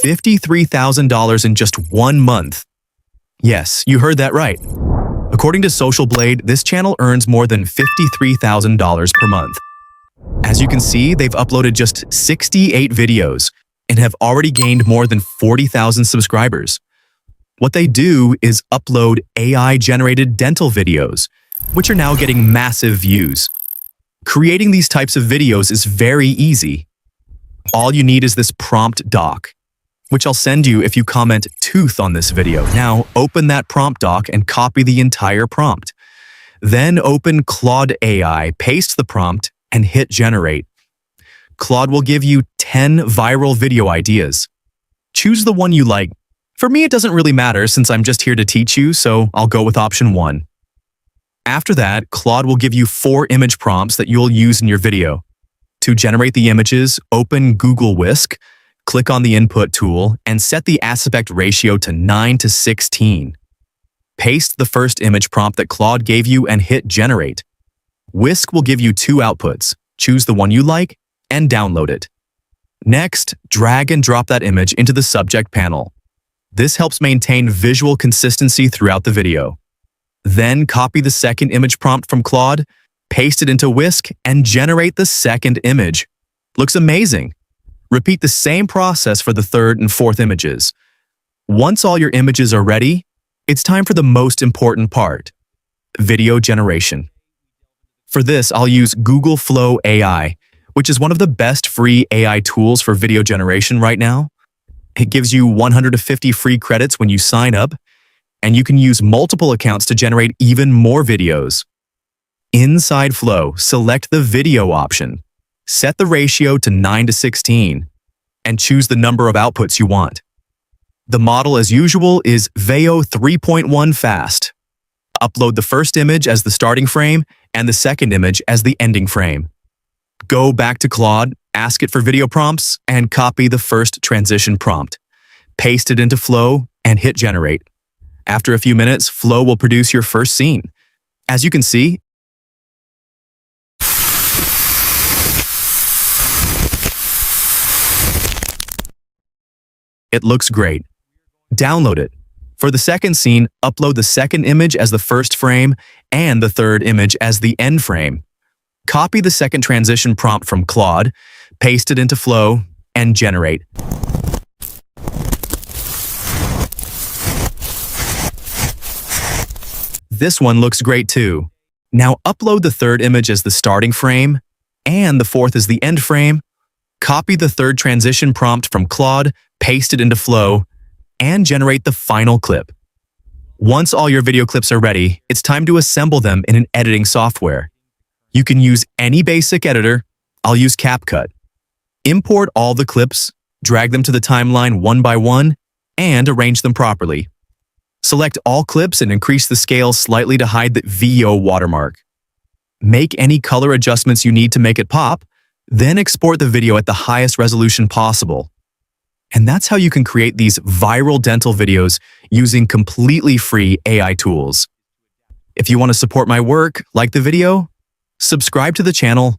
$53,000 in just 1 month. Yes, you heard that right. According to Social Blade, this channel earns more than $53,000 per month. As you can see, they've uploaded just 68 videos and have already gained more than 40,000 subscribers. What they do is upload AI-generated dental videos, which are now getting massive views. Creating these types of videos is very easy. All you need is this prompt doc, which I'll send you if you comment "tooth" on this video. Now, open that prompt doc and copy the entire prompt. Then open Claude AI, paste the prompt, and hit generate. Claude will give you 10 viral video ideas. Choose the one you like. For me, it doesn't really matter since I'm just here to teach you, so I'll go with option 1. After that, Claude will give you 4 image prompts that you'll use in your video. To generate the images, open Google Whisk, click on the input tool, and set the aspect ratio to 9:16. Paste the first image prompt that Claude gave you and hit generate. Whisk will give you 2 outputs. Choose the one you like and download it. Next, drag and drop that image into the subject panel. This helps maintain visual consistency throughout the video. Then copy the second image prompt from Claude, paste it into Whisk, and generate the second image. Looks amazing. Repeat the same process for the third and fourth images. Once all your images are ready, it's time for the most important part: video generation. For this, I'll use Google Flow AI, which is one of the best free AI tools for video generation right now. It gives you 150 free credits when you sign up, and you can use multiple accounts to generate even more videos. Inside Flow, select the video option. Set the ratio to 9:16, and choose the number of outputs you want. The model, as usual, is Veo 3.1 fast. Upload the first image as the starting frame and the second image as the ending frame. Go back to Claude, ask it for video prompts, and copy the first transition prompt. Paste it into Flow and hit generate. After a few minutes, Flow will produce your first scene. As you can see, it looks great. Download it. For the second scene, upload the second image as the first frame and the third image as the end frame. Copy the second transition prompt from Claude, paste it into Flow, and generate. This one looks great too. Now upload the third image as the starting frame and the fourth as the end frame. Copy the third transition prompt from Claude, paste it into Flow, and generate the final clip. Once all your video clips are ready, it's time to assemble them in an editing software. You can use any basic editor. I'll use CapCut. Import all the clips, drag them to the timeline one by one, and arrange them properly. Select all clips and increase the scale slightly to hide the VO watermark. Make any color adjustments you need to make it pop, then export the video at the highest resolution possible. And that's how you can create these viral dental videos using completely free AI tools. If you want to support my work, like the video, subscribe to the channel,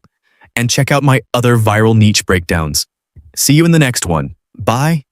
and check out my other viral niche breakdowns. See you in the next one. Bye.